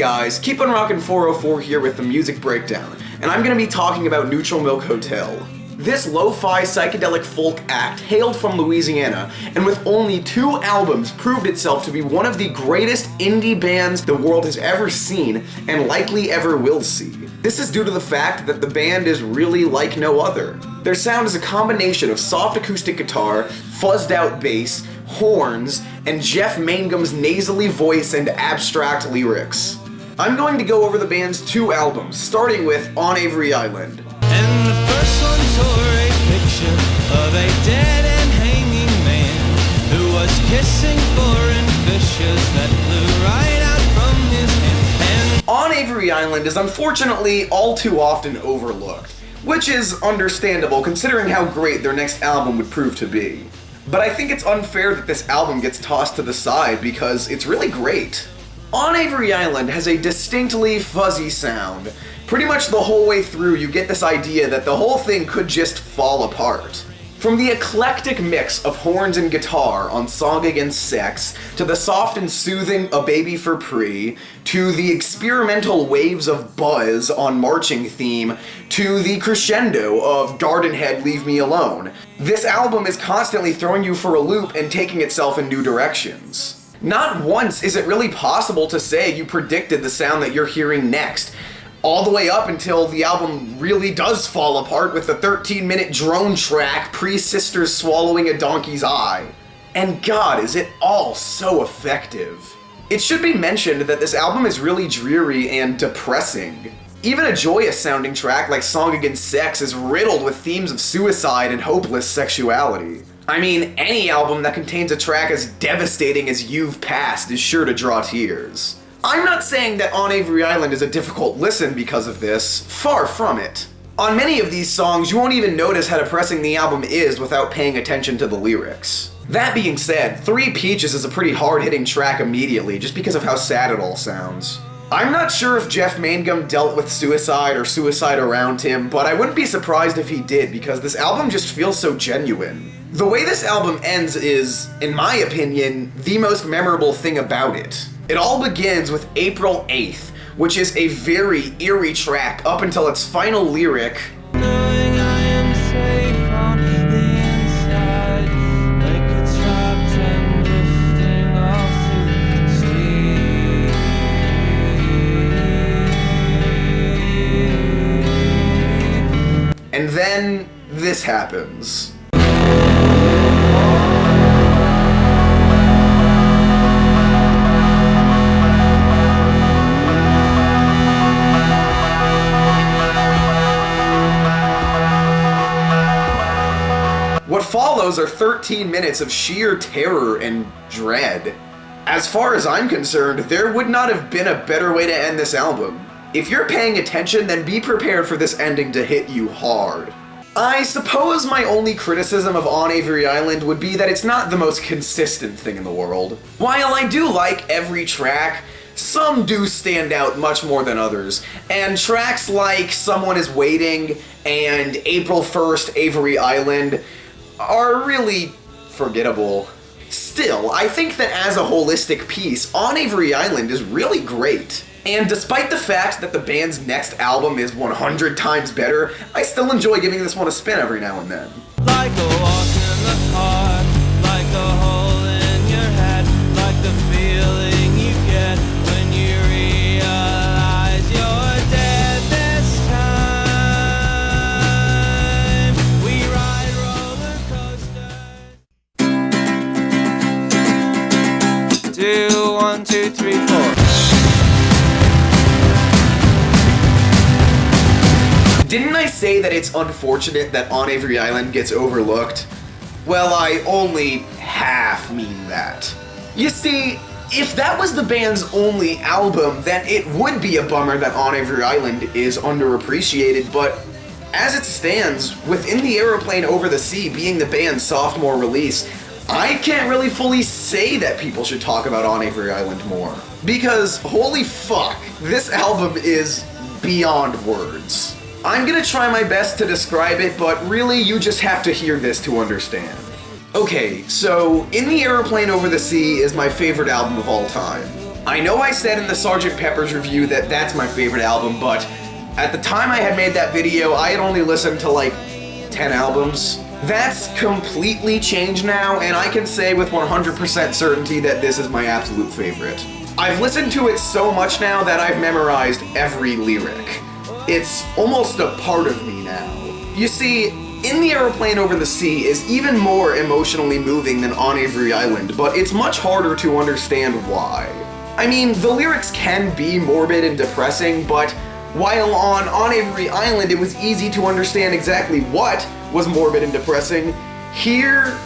guys, keep on rockin' 404 here with the Music Breakdown, and I'm gonna be talking about Neutral Milk Hotel. This lo-fi psychedelic folk act hailed from Louisiana, and with only 2 albums proved itself to be one of the greatest indie bands the world has ever seen, and likely ever will see. This is due to the fact that the band is really like no other. Their sound is a combination of soft acoustic guitar, fuzzed out bass, horns, and Jeff Mangam's nasally voice and abstract lyrics. I'm going to go over the band's 2 albums, starting with On Avery Island. And the first one tore a picture of a dead and hanging man who was kissing foreign fishes that flew right out from his hand. And On Avery Island is unfortunately all too often overlooked, which is understandable considering how great their next album would prove to be. But I think it's unfair that this album gets tossed to the side because it's really great. On Avery Island has a distinctly fuzzy sound. Pretty much the whole way through you get this idea that the whole thing could just fall apart. From the eclectic mix of horns and guitar on Song Against Sex, to the soft and soothing A Baby for Pre, to the experimental waves of buzz on Marching Theme, to the crescendo of Gardenhead Leave Me Alone. This album is constantly throwing you for a loop and taking itself in new directions. Not once is it really possible to say you predicted the sound that you're hearing next, all the way up until the album really does fall apart with the 13-minute drone track Pre-Sisters Swallowing a Donkey's Eye. And God, is it all so effective. It should be mentioned that this album is really dreary and depressing. Even a joyous sounding track like Song Against Sex is riddled with themes of suicide and hopeless sexuality. I mean, any album that contains a track as devastating as You've Passed is sure to draw tears. I'm not saying that On Avery Island is a difficult listen because of this, far from it. On many of these songs, you won't even notice how depressing the album is without paying attention to the lyrics. That being said, Three Peaches is a pretty hard-hitting track immediately, just because of how sad it all sounds. I'm not sure if Jeff Mangum dealt with suicide or suicide around him, but I wouldn't be surprised if he did, because this album just feels so genuine. The way this album ends is, in my opinion, the most memorable thing about it. It all begins with April 8th, which is a very eerie track up until its final lyric, knowing I am safe on the inside, like it's wrapped and drifting off to sea. and then this happens. What follows are 13 minutes of sheer terror and dread. As far as I'm concerned, there would not have been a better way to end this album. If you're paying attention, then be prepared for this ending to hit you hard. I suppose my only criticism of On Avery Island would be that it's not the most consistent thing in the world. While I do like every track, some do stand out much more than others, and tracks like Someone Is Waiting and April 1st Avery Island are really forgettable. Still, I think that as a holistic piece, On Avery Island is really great. And despite the fact that the band's next album is 100 times better, I still enjoy giving this one a spin every now and then. Like a walk in the park, like a hole in your head, like the feeling you get when you realize you're dead this time. We ride roller coasters. 2, 1, 2, 3, 4. Didn't I say that it's unfortunate that On Avery Island gets overlooked? Well, I only half mean that. You see, if that was the band's only album, then it would be a bummer that On Avery Island is underappreciated, but as it stands, within the Aeroplane Over the Sea being the band's sophomore release, I can't really fully say that people should talk about On Avery Island more. Because, holy fuck, this album is beyond words. I'm gonna try my best to describe it, but really you just have to hear this to understand. Okay, so In the Aeroplane Over the Sea is my favorite album of all time. I know I said in the Sgt. Pepper's review that that's my favorite album, but at the time I had made that video, I had only listened to like 10 albums. That's completely changed now, and I can say with 100% certainty that this is my absolute favorite. I've listened to it so much now that I've memorized every lyric. It's almost a part of me now. You see, In the Aeroplane Over the Sea is even more emotionally moving than On Avery Island, but it's much harder to understand why. I mean, the lyrics can be morbid and depressing, but while on Avery Island it was easy to understand exactly what was morbid and depressing, here,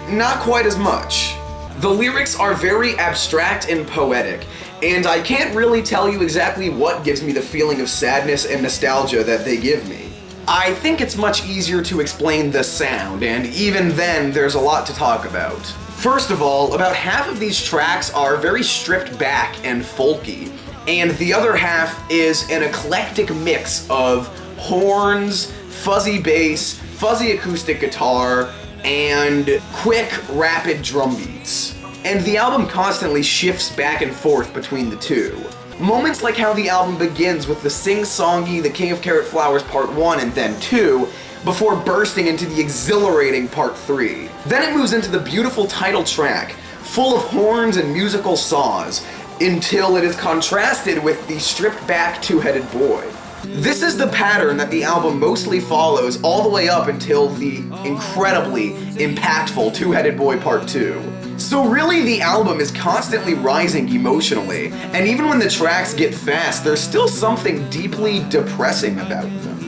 not quite as much. The lyrics are very abstract and poetic, and I can't really tell you exactly what gives me the feeling of sadness and nostalgia that they give me. I think it's much easier to explain the sound, and even then there's a lot to talk about. First of all, about half of these tracks are very stripped back and folky, and the other half is an eclectic mix of horns, fuzzy bass, fuzzy acoustic guitar, and quick, rapid drum beats. And the album constantly shifts back and forth between the two. Moments like how the album begins with the sing-songy The King of Carrot Flowers Part 1 and then 2, before bursting into the exhilarating Part 3. Then it moves into the beautiful title track, full of horns and musical saws, until it is contrasted with the stripped-back two-headed boy. This is the pattern that the album mostly follows all the way up until the incredibly impactful Two-Headed Boy Part 2. So really the album is constantly rising emotionally, and even when the tracks get fast, there's still something deeply depressing about them.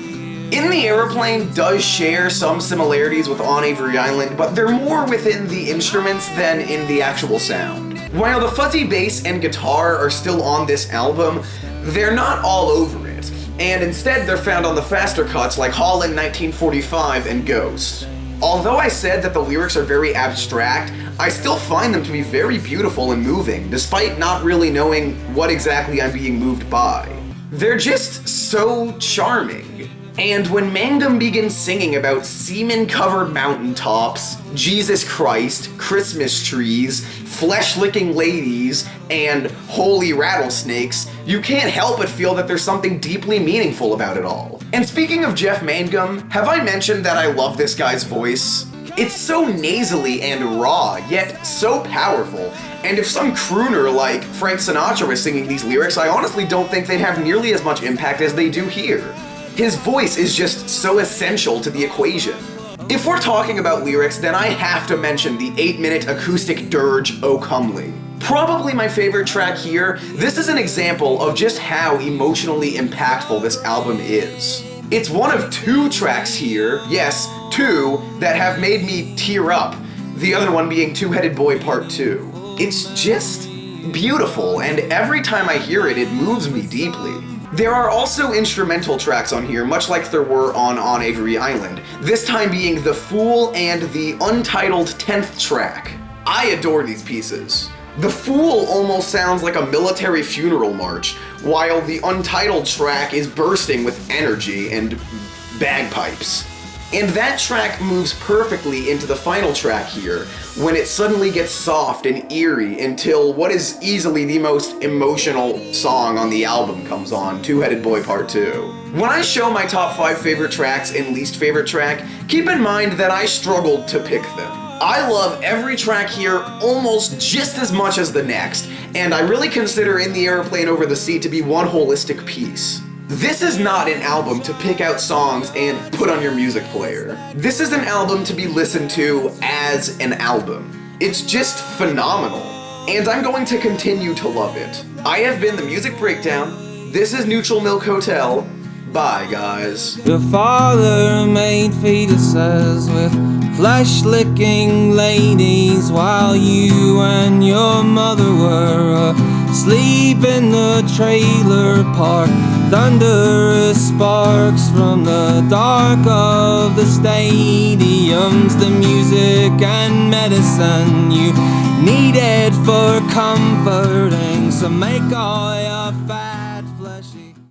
In the Aeroplane does share some similarities with On Avery Island, but they're more within the instruments than in the actual sound. While the fuzzy bass and guitar are still on this album, they're not all over it, and instead they're found on the faster cuts like Holland 1945 and Ghost. Although I said that the lyrics are very abstract, I still find them to be very beautiful and moving, despite not really knowing what exactly I'm being moved by. They're just so charming. And when Mangum begins singing about semen-covered mountaintops, Jesus Christ, Christmas trees, flesh-licking ladies, and holy rattlesnakes, you can't help but feel that there's something deeply meaningful about it all. And speaking of Jeff Mangum, have I mentioned that I love this guy's voice? It's so nasally and raw, yet so powerful, and if some crooner like Frank Sinatra was singing these lyrics, I honestly don't think they'd have nearly as much impact as they do here. His voice is just so essential to the equation. If we're talking about lyrics, then I have to mention the 8-minute acoustic dirge, O Comely. Probably my favorite track here, this is an example of just how emotionally impactful this album is. It's one of 2 tracks here, yes, 2, that have made me tear up, the other one being Two-Headed Boy Part 2. It's just beautiful, and every time I hear it, it moves me deeply. There are also instrumental tracks on here, much like there were on Avery Island, this time being The Fool and the untitled 10th track. I adore these pieces. The Fool almost sounds like a military funeral march, while the untitled track is bursting with energy and bagpipes. And that track moves perfectly into the final track here, when it suddenly gets soft and eerie until what is easily the most emotional song on the album comes on, Two-Headed Boy Part 2. When I show my top 5 favorite tracks and least favorite track, keep in mind that I struggled to pick them. I love every track here almost just as much as the next, and I really consider In the Aeroplane Over the Sea to be one holistic piece. This is not an album to pick out songs and put on your music player. This is an album to be listened to as an album. It's just phenomenal, and I'm going to continue to love it. I have been The Music Breakdown. This is Neutral Milk Hotel. Bye, guys. Your father made fetuses with flesh-licking ladies while you and your mother were asleep in the trailer park. Thunderous sparks from the dark of the stadiums, the music and medicine you needed for comforting. So make all your fat, fleshy